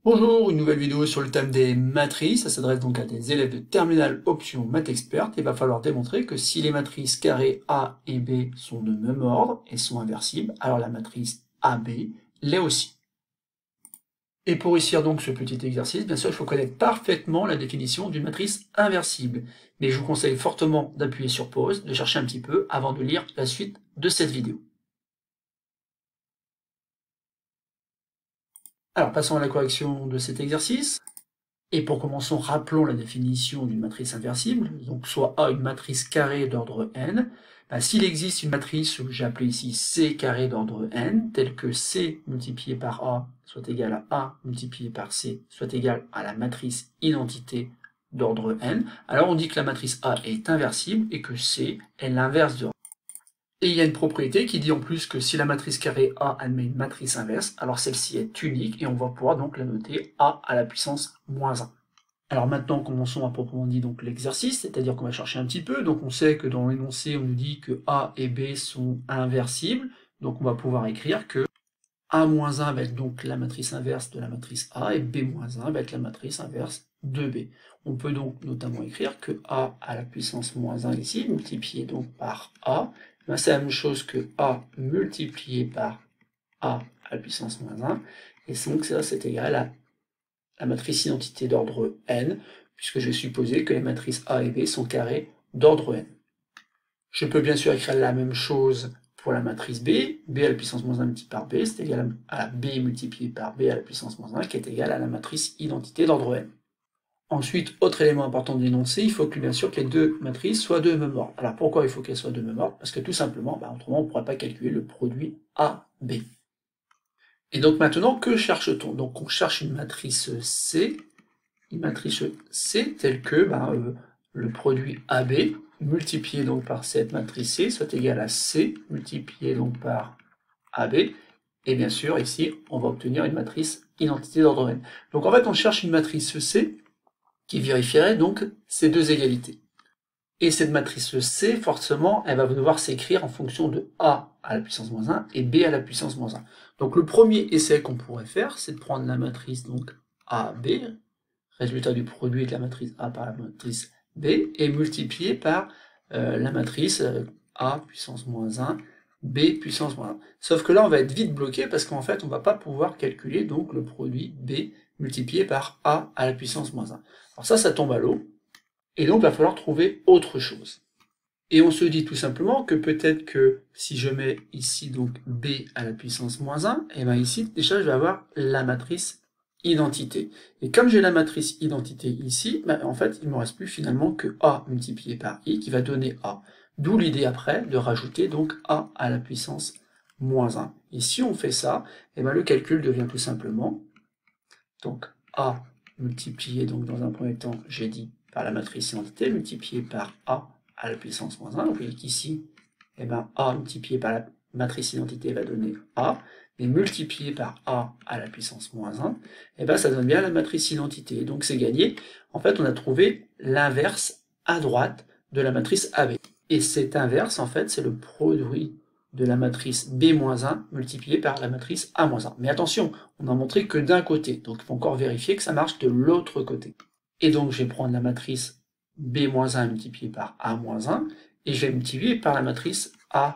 Bonjour, une nouvelle vidéo sur le thème des matrices. Ça s'adresse donc à des élèves de terminale option maths expert. Il va falloir démontrer que si les matrices carrées A et B sont de même ordre et sont inversibles, alors la matrice AB l'est aussi. Et pour réussir donc ce petit exercice, bien sûr, il faut connaître parfaitement la définition d'une matrice inversible. Mais je vous conseille fortement d'appuyer sur pause, de chercher un petit peu avant de lire la suite de cette vidéo. Alors passons à la correction de cet exercice. Et pour commencer, rappelons la définition d'une matrice inversible. Donc soit A, une matrice carrée d'ordre n. S'il existe une matrice que j'ai appelée ici C carré d'ordre n, telle que C multiplié par A soit égal à A multiplié par C soit égal à la matrice identité d'ordre n, alors on dit que la matrice A est inversible et que C est l'inverse de A. Et il y a une propriété qui dit en plus que si la matrice carrée A admet une matrice inverse, alors celle-ci est unique et on va pouvoir donc la noter A à la puissance moins 1. Alors maintenant, commençons à proprement dit donc l'exercice, c'est-à-dire qu'on va chercher un petit peu. Donc on sait que dans l'énoncé, on nous dit que A et B sont inversibles. Donc on va pouvoir écrire que A-1 va être donc la matrice inverse de la matrice A et B-1 va être la matrice inverse de B. On peut donc notamment écrire que A à la puissance moins 1 ici, multiplié donc par A, c'est la même chose que A multiplié par A à la puissance moins 1, et donc ça c'est égal à la matrice identité d'ordre n, puisque je vais supposer que les matrices A et B sont carrées d'ordre n. Je peux bien sûr écrire la même chose pour la matrice B, B à la puissance moins 1 multiplié par B, c'est égal à la B multiplié par B à la puissance moins 1, qui est égal à la matrice identité d'ordre n. Ensuite, autre élément important de l'énoncé, il faut que bien sûr que les deux matrices soient de même ordre. Alors pourquoi il faut qu'elles soient de même ordre? Parce que tout simplement, autrement on ne pourra pas calculer le produit AB. Et donc maintenant, que cherche-t-on? Donc on cherche une matrice C telle que le produit AB multiplié donc par cette matrice C soit égal à C multiplié donc par AB. Et bien sûr, ici, on va obtenir une matrice identité d'ordre n. Donc en fait, on cherche une matrice C qui vérifierait donc ces deux égalités. Et cette matrice C, forcément, elle va devoir s'écrire en fonction de A à la puissance moins 1 et B à la puissance moins 1. Donc le premier essai qu'on pourrait faire, c'est de prendre la matrice donc AB, résultat du produit de la matrice A par la matrice B, et multiplier par la matrice A puissance moins 1, B puissance moins 1. Sauf que là, on va être vite bloqué parce qu'en fait, on ne va pas pouvoir calculer donc le produit B multiplié par A à la puissance moins 1. Alors ça tombe à l'eau, et donc il va falloir trouver autre chose. Et on se dit tout simplement que peut-être que si je mets ici donc B à la puissance moins 1, et bien ici déjà je vais avoir la matrice identité. Et comme j'ai la matrice identité ici, en fait il ne me reste plus finalement que A multiplié par I qui va donner A. D'où l'idée après de rajouter donc A à la puissance moins 1. Et si on fait ça, et le calcul devient tout simplement donc A multiplié donc dans un premier temps, j'ai dit par la matrice identité, multiplié par A à la puissance moins 1. Donc vous voyez qu'ici, A multiplié par la matrice identité va donner A, mais multiplié par A à la puissance moins 1, ça donne bien la matrice identité. Donc c'est gagné. En fait, on a trouvé l'inverse à droite de la matrice AB. Et cet inverse, en fait, c'est le produit de la matrice B-1 multiplié par la matrice A-1. Mais attention, on n'a montré que d'un côté, donc il faut encore vérifier que ça marche de l'autre côté. Et donc je vais prendre la matrice B-1 multipliée par A-1, et je vais multiplier par la matrice AB.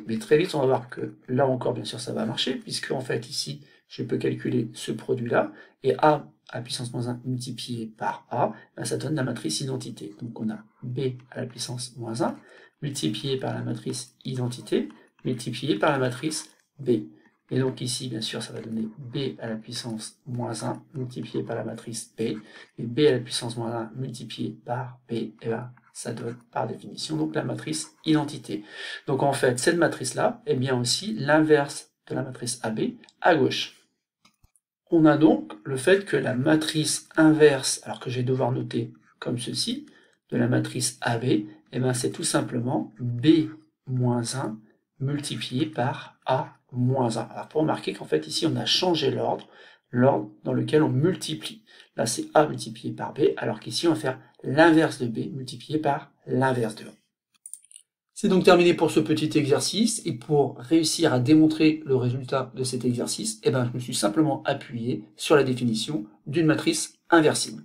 Mais très vite, on va voir que là encore, bien sûr, ça va marcher, puisque en fait, ici, je peux calculer ce produit-là, et A à puissance moins 1 multiplié par A, ça donne la matrice identité. Donc on a B à la puissance moins 1, multiplié par la matrice identité, multiplié par la matrice B. Et donc ici, bien sûr, ça va donner B à la puissance moins 1 multiplié par la matrice B, et B à la puissance moins 1 multiplié par B, et ça donne par définition donc la matrice identité. Donc en fait, cette matrice-là est bien aussi l'inverse de la matrice AB à gauche. On a donc le fait que la matrice inverse, alors que je vais devoir noter comme ceci, de la matrice AB, c'est tout simplement B-1 multiplié par A-1. Alors pour remarquer qu'en fait ici on a changé l'ordre dans lequel on multiplie. Là c'est A multiplié par B, alors qu'ici on va faire l'inverse de B multiplié par l'inverse de A. C'est donc terminé pour ce petit exercice, et pour réussir à démontrer le résultat de cet exercice, je me suis simplement appuyé sur la définition d'une matrice inversible.